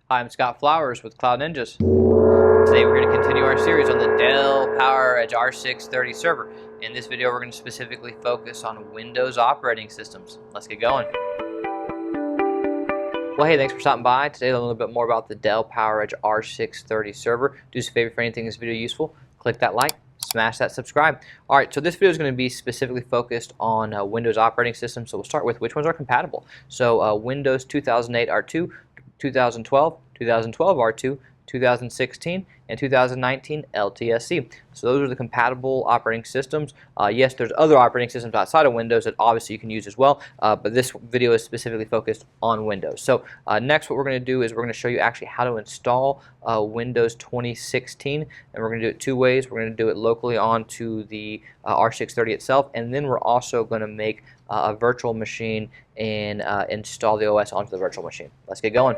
Hi, I'm Scott Flowers with Cloud Ninjas. Today we're going to continue our series on the Dell PowerEdge R630 server. In this video we're going to specifically focus on Windows operating systems. Let's get going. Well, hey, thanks for stopping by. Today a little bit more about the Dell PowerEdge R630 server. Do us a favor, if anything in this video useful, click that like, smash that subscribe. Alright, so this video is going to be specifically focused on Windows operating systems. So we'll start with which ones are compatible. So Windows 2008 R2, 2012, 2012 R2, 2016, and 2019 LTSC. So those are the compatible operating systems. Yes, there's other operating systems outside of Windows that obviously you can use as well, but this video is specifically focused on Windows. So next what we're going to do is we're going to show you actually how to install Windows 2016, and we're going to do it two ways. We're going to do it locally onto the R630 itself, and then we're also going to make a virtual machine and install the OS onto the virtual machine. Let's get going.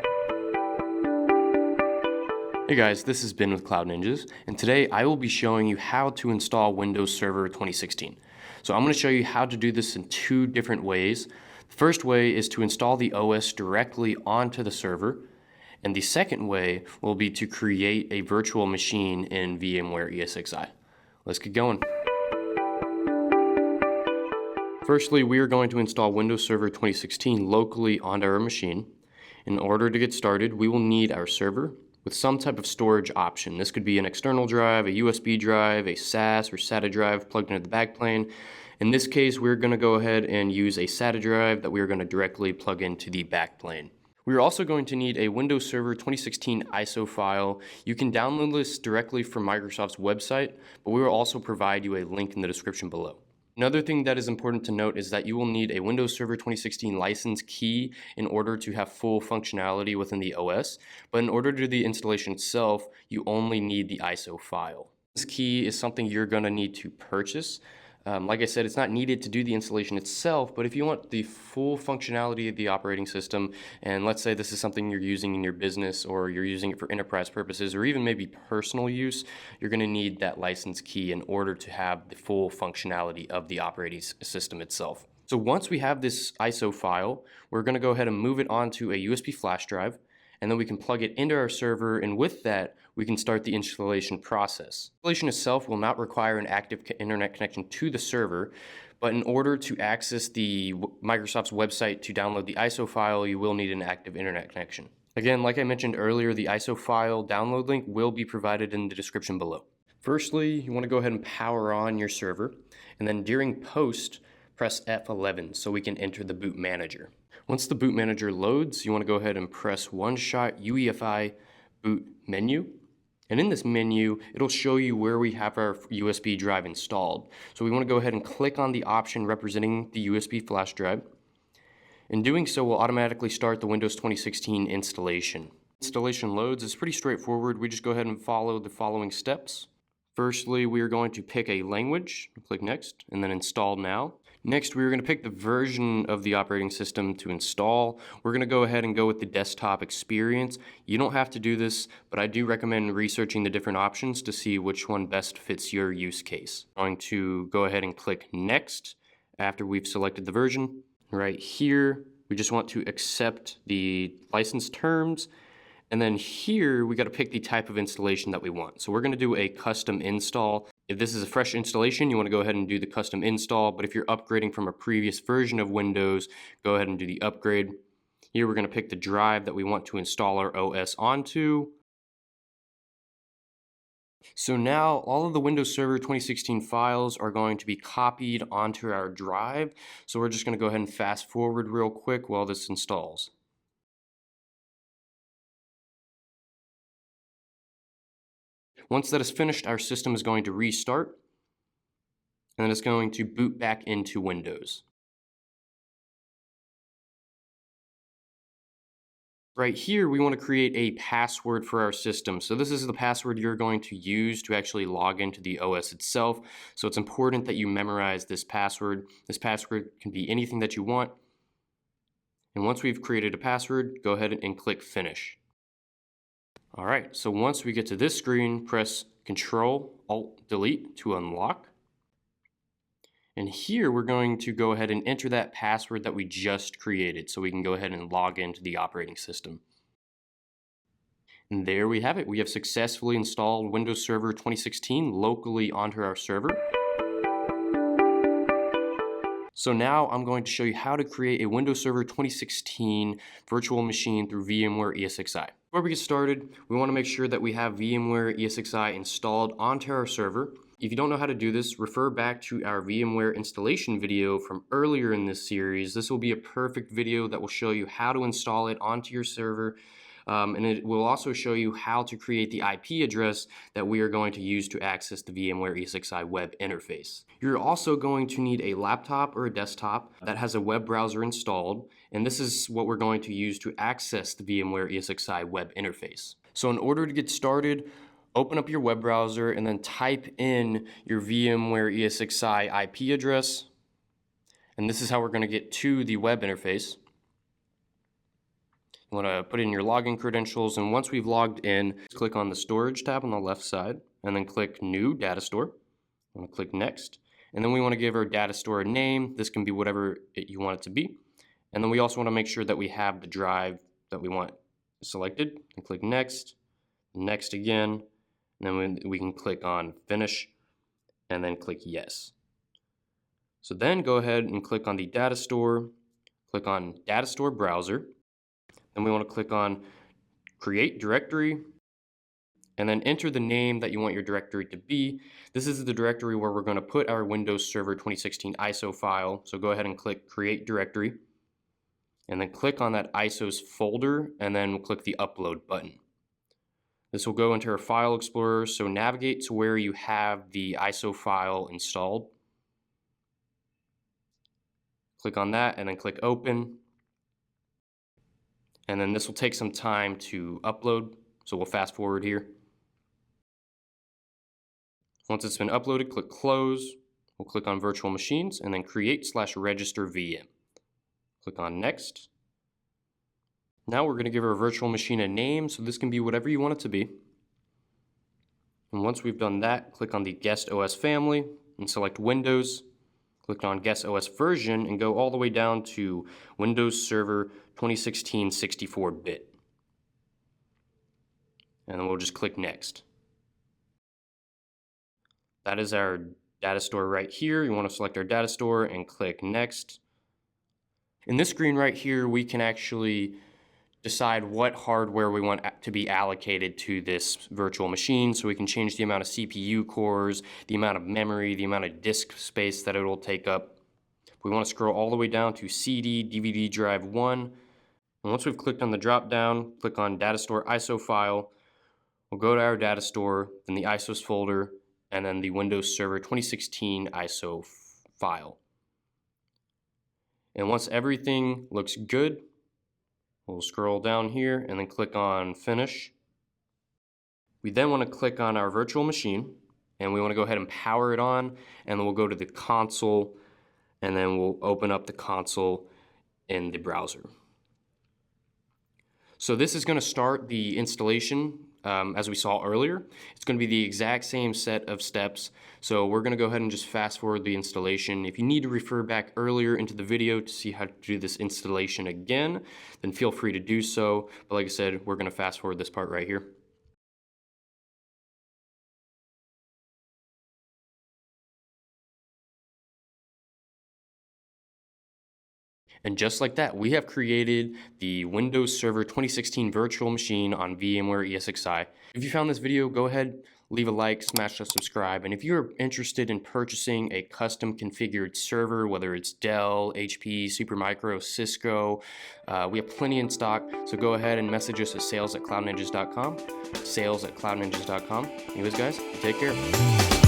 Hey guys, this is Ben with Cloud Ninjas, and today I will be showing you how to install Windows Server 2016. So I'm going to show you how to do this in two different ways. The first way is to install the OS directly onto the server, and the second way will be to create a virtual machine in VMware ESXi. Let's get going. Firstly, we are going to install Windows Server 2016 locally onto our machine. In order to get started, we will need our server with some type of storage option. This could be an external drive, a USB drive, a SAS or SATA drive plugged into the backplane. In this case, we're going to go ahead and use a SATA drive that we're going to directly plug into the backplane. We're also going to need a Windows Server 2016 ISO file. You can download this directly from Microsoft's website, but we will also provide you a link in the description below. Another thing that is important to note is that you will need a Windows Server 2016 license key in order to have full functionality within the OS, but in order to do the installation itself, you only need the ISO file. This key is something you're going to need to purchase. Like I said, it's not needed to do the installation itself, but if you want the full functionality of the operating system, and let's say this is something you're using in your business or you're using it for enterprise purposes or even maybe personal use, you're going to need that license key in order to have the full functionality of the operating system itself. So once we have this ISO file, we're going to go ahead and move it onto a USB flash drive, and then we can plug it into our server, and with that, we can start the installation process. The installation itself will not require an active internet connection to the server, but in order to access the Microsoft's website to download the ISO file, you will need an active internet connection. Again, like I mentioned earlier, the ISO file download link will be provided in the description below. Firstly, you want to go ahead and power on your server, and then during post, press F11 so we can enter the boot manager. Once the boot manager loads, you want to go ahead and press one-shot UEFI boot menu. And in this menu, it'll show you where we have our USB drive installed. So we want to go ahead and click on the option representing the USB flash drive. In doing so, we'll automatically start the Windows 2016 installation. Installation loads is pretty straightforward. We just go ahead and follow the following steps. Firstly, we are going to pick a language, click next, and then install now. Next, we're going to pick the version of the operating system to install. We're going to go ahead and go with the desktop experience. You don't have to do this, but I do recommend researching the different options to see which one best fits your use case. I'm going to go ahead and click next after we've selected the version. Right here, we just want to accept the license terms. And then here, we got to pick the type of installation that we want. So we're going to do a custom install. If this is a fresh installation, you want to go ahead and do the custom install. But if you're upgrading from a previous version of Windows, go ahead and do the upgrade. Here, we're going to pick the drive that we want to install our OS onto. So now all of the Windows Server 2016 files are going to be copied onto our drive. So we're just going to go ahead and fast forward real quick while this installs. Once that is finished, our system is going to restart, and then it's going to boot back into Windows. Right here, we want to create a password for our system. So this is the password you're going to use to actually log into the OS itself. So it's important that you memorize this password. This password can be anything that you want. And once we've created a password, go ahead and click Finish. All right, so once we get to this screen, press Control-Alt-Delete to unlock. And here we're going to go ahead and enter that password that we just created so we can go ahead and log into the operating system. And there we have it. We have successfully installed Windows Server 2016 locally onto our server. So now I'm going to show you how to create a Windows Server 2016 virtual machine through VMware ESXi. Before we get started, we want to make sure that we have VMware ESXi installed onto our server. If you don't know how to do this, refer back to our VMware installation video from earlier in this series. This will be a perfect video that will show you how to install it onto your server. And it will also show you how to create the IP address that we are going to use to access the VMware ESXi web interface. You're also going to need a laptop or a desktop that has a web browser installed, and this is what we're going to use to access the VMware ESXi web interface. So in order to get started, open up your web browser and then type in your VMware ESXi IP address, and this is how we're going to get to the web interface. You want to put in your login credentials, and once we've logged in, click on the Storage tab on the left side, and then click New Data Store. I'm going to click Next, and then we want to give our data store a name. This can be whatever you want it to be. And then we also want to make sure that we have the drive that we want selected, and click Next, Next again, and then we can click on Finish, and then click Yes. So then go ahead and click on the data store, click on Data Store Browser. Then we want to click on Create Directory, and then enter the name that you want your directory to be. This is the directory where we're going to put our Windows Server 2016 ISO file. So go ahead and click Create Directory, and then click on that ISO's folder, and then we'll click the Upload button. This will go into our File Explorer, so navigate to where you have the ISO file installed. Click on that, and then click Open. And then this will take some time to upload, so we'll fast forward here. Once it's been uploaded, click Close. We'll click on Virtual Machines and then Create/Register VM. Click on Next. Now we're going to give our virtual machine a name, so this can be whatever you want it to be. And once we've done that, click on the Guest OS family and select Windows. Click on Guest OS version and go all the way down to Windows Server 2016 64-bit. And then we'll just click Next. That is our data store right here. You want to select our data store and click Next. In this screen right here, we can actually decide what hardware we want to be allocated to this virtual machine. So we can change the amount of CPU cores, the amount of memory, the amount of disk space that it will take up. We want to scroll all the way down to CD, DVD drive 1. And once we've clicked on the drop down, click on Data Store ISO file. We'll go to our data store, then the ISOs folder, and then the Windows Server 2016 ISO file. And once everything looks good, we'll scroll down here and then click on Finish. We then want to click on our virtual machine, and we want to go ahead and power it on, and then we'll go to the console, and then we'll open up the console in the browser. So this is going to start the installation as we saw earlier. It's going to be the exact same set of steps. So we're going to go ahead and just fast forward the installation. If you need to refer back earlier into the video to see how to do this installation again, then feel free to do so. But like I said, we're going to fast forward this part right here. And just like that, we have created the Windows Server 2016 virtual machine on VMware ESXi. If you found this video, go ahead, leave a like, smash that subscribe. And if you're interested in purchasing a custom configured server, whether it's Dell, HP, Supermicro, Cisco, we have plenty in stock. So go ahead and message us at sales@cloudninjas.com, sales@cloudninjas.com. Anyways, guys, take care.